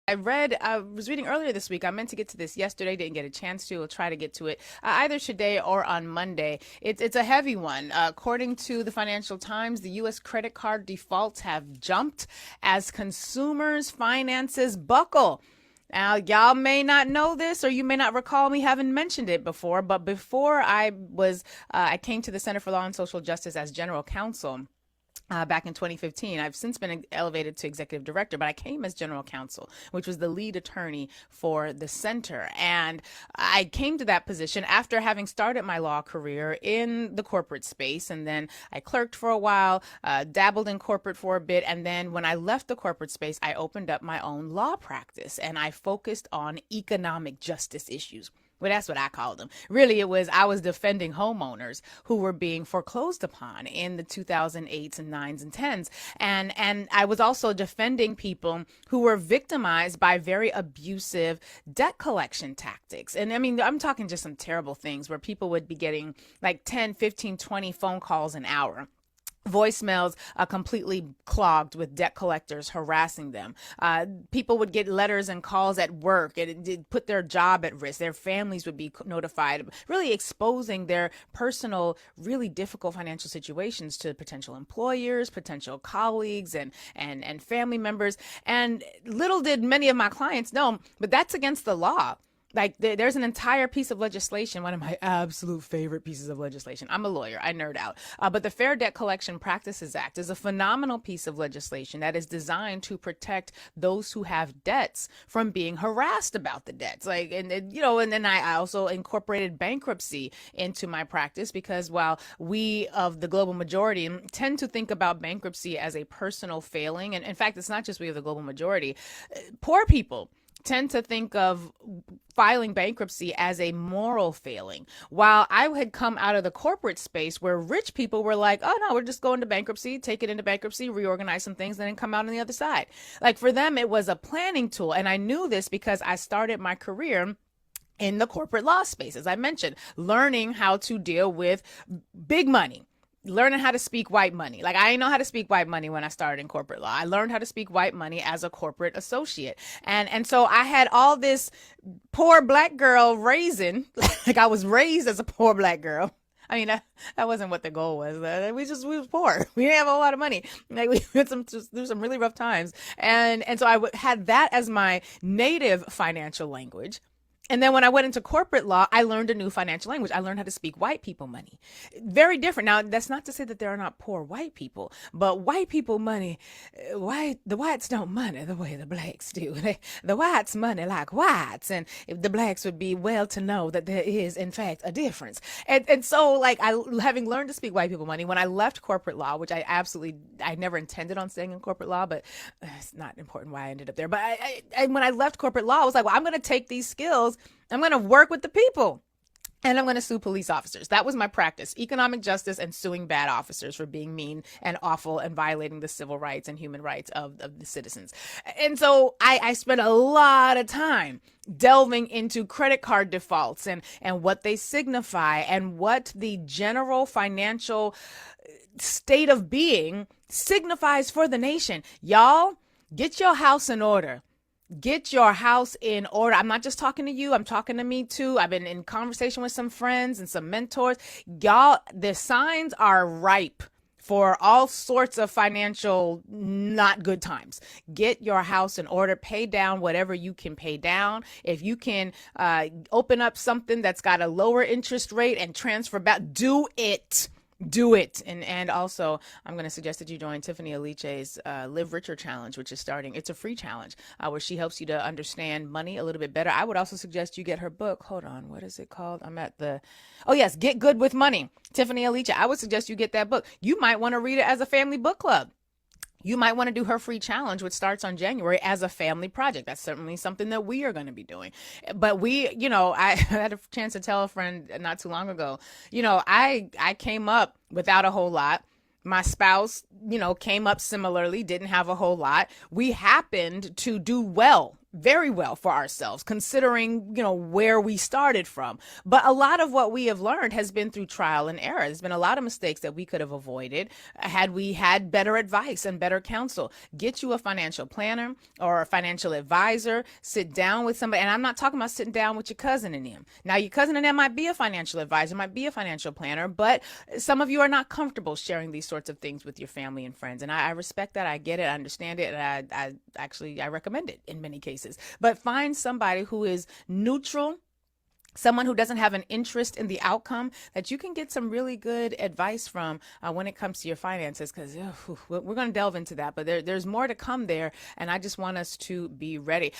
I was reading earlier this week. I meant to get to this yesterday, didn't get a chance to. We'll try to get to it either today or on Monday. It's a heavy one. According to the Financial Times, the U.S. credit card defaults have jumped as consumers' finances buckle. Now, y'all may not know this, or you may not recall me having mentioned it before, but before I came to the Center for Law and Social Justice as general counsel. Back in 2015. I've since been elevated to executive director, but I came as general counsel, which was the lead attorney for the center. And I came to that position after having started my law career in the corporate space. And then I clerked for a while, dabbled in corporate for a bit. And then when I left the corporate space, I opened up my own law practice and I focused on economic justice issues. Well, that's what I called them. Really, I was defending homeowners who were being foreclosed upon in the 2008s and 9s and 10s. And I was also defending people who were victimized by very abusive debt collection tactics. And I mean, I'm talking just some terrible things where people would be getting like 10, 15, 20 phone calls an hour. Voicemails completely clogged with debt collectors harassing them. People would get letters and calls at work. It put their job at risk. Their families would be notified, really exposing their personal, really difficult financial situations to potential employers, potential colleagues, and family members. And little did many of my clients know, but that's against the law. Like there's an entire piece of legislation, one of my absolute favorite pieces of legislation. I'm a lawyer, I nerd out. But the Fair Debt Collection Practices Act is a phenomenal piece of legislation that is designed to protect those who have debts from being harassed about the debts. And then I also incorporated bankruptcy into my practice because while we of the global majority tend to think about bankruptcy as a personal failing, and in fact, it's not just we of the global majority, poor people tend to think of filing bankruptcy as a moral failing. While I had come out of the corporate space where rich people were like, oh no, we're just going to bankruptcy, take it into bankruptcy, reorganize some things, and then come out on the other side. Like for them, it was a planning tool. And I knew this because I started my career in the corporate law space, as I mentioned, learning how to deal with big money. Learning how to speak white money. Like I didn't know how to speak white money when I started in corporate law. I learned how to speak white money as a corporate associate. And so I had all this poor black girl raising, like I was raised as a poor black girl. I mean, that wasn't what the goal was. We was poor. We didn't have a whole lot of money. Like we had through some really rough times. And so I had that as my native financial language. And then when I went into corporate law, I learned a new financial language. I learned how to speak white people money. Very different. Now, that's not to say that there are not poor white people, but white people money, the whites don't money the way the blacks do. The whites money like whites. And the blacks would be well to know that there is, in fact, a difference. And so, like, having learned to speak white people money, when I left corporate law, which I never intended on staying in corporate law, but it's not important why I ended up there. But when I left corporate law, I was like, well, I'm going to take these skills. I'm going to work with the people and I'm going to sue police officers. That was my practice, economic justice and suing bad officers for being mean and awful and violating the civil rights and human rights of the citizens. And so I spent a lot of time delving into credit card defaults and what they signify and what the general financial state of being signifies for the nation. Y'all, get your house in order. Get your house in order. I'm not just talking to you. I'm talking to me too. I've been in conversation with some friends and some mentors. Y'all, the signs are ripe for all sorts of financial not good times. Get your house in order. Pay down whatever you can pay down. If you can open up something that's got a lower interest rate and transfer back, do it. Do it. And also, I'm going to suggest that you join Tiffany Alice's Live Richer Challenge, which is starting. It's a free challenge where she helps you to understand money a little bit better. I would also suggest you get her book. Hold on. What is it called? Oh, yes. Get Good with Money. Tiffany Alice. I would suggest you get that book. You might want to read it as a family book club. You might want to do her free challenge, which starts on January, as a family project. That's certainly something that we are going to be doing. But I had a chance to tell a friend not too long ago, I came up without a whole lot. My spouse, came up similarly, didn't have a whole lot. We happened to do well very well for ourselves, considering, where we started from. But a lot of what we have learned has been through trial and error. There's been a lot of mistakes that we could have avoided had we had better advice and better counsel. Get you a financial planner or a financial advisor. Sit down with somebody. And I'm not talking about sitting down with your cousin and them. Now, your cousin and them might be a financial advisor, might be a financial planner, but some of you are not comfortable sharing these sorts of things with your family and friends. And I respect that. I get it. I understand it. And I recommend it in many cases. But find somebody who is neutral, someone who doesn't have an interest in the outcome, that you can get some really good advice from when it comes to your finances, because we're going to delve into that. But there's more to come there, and I just want us to be ready.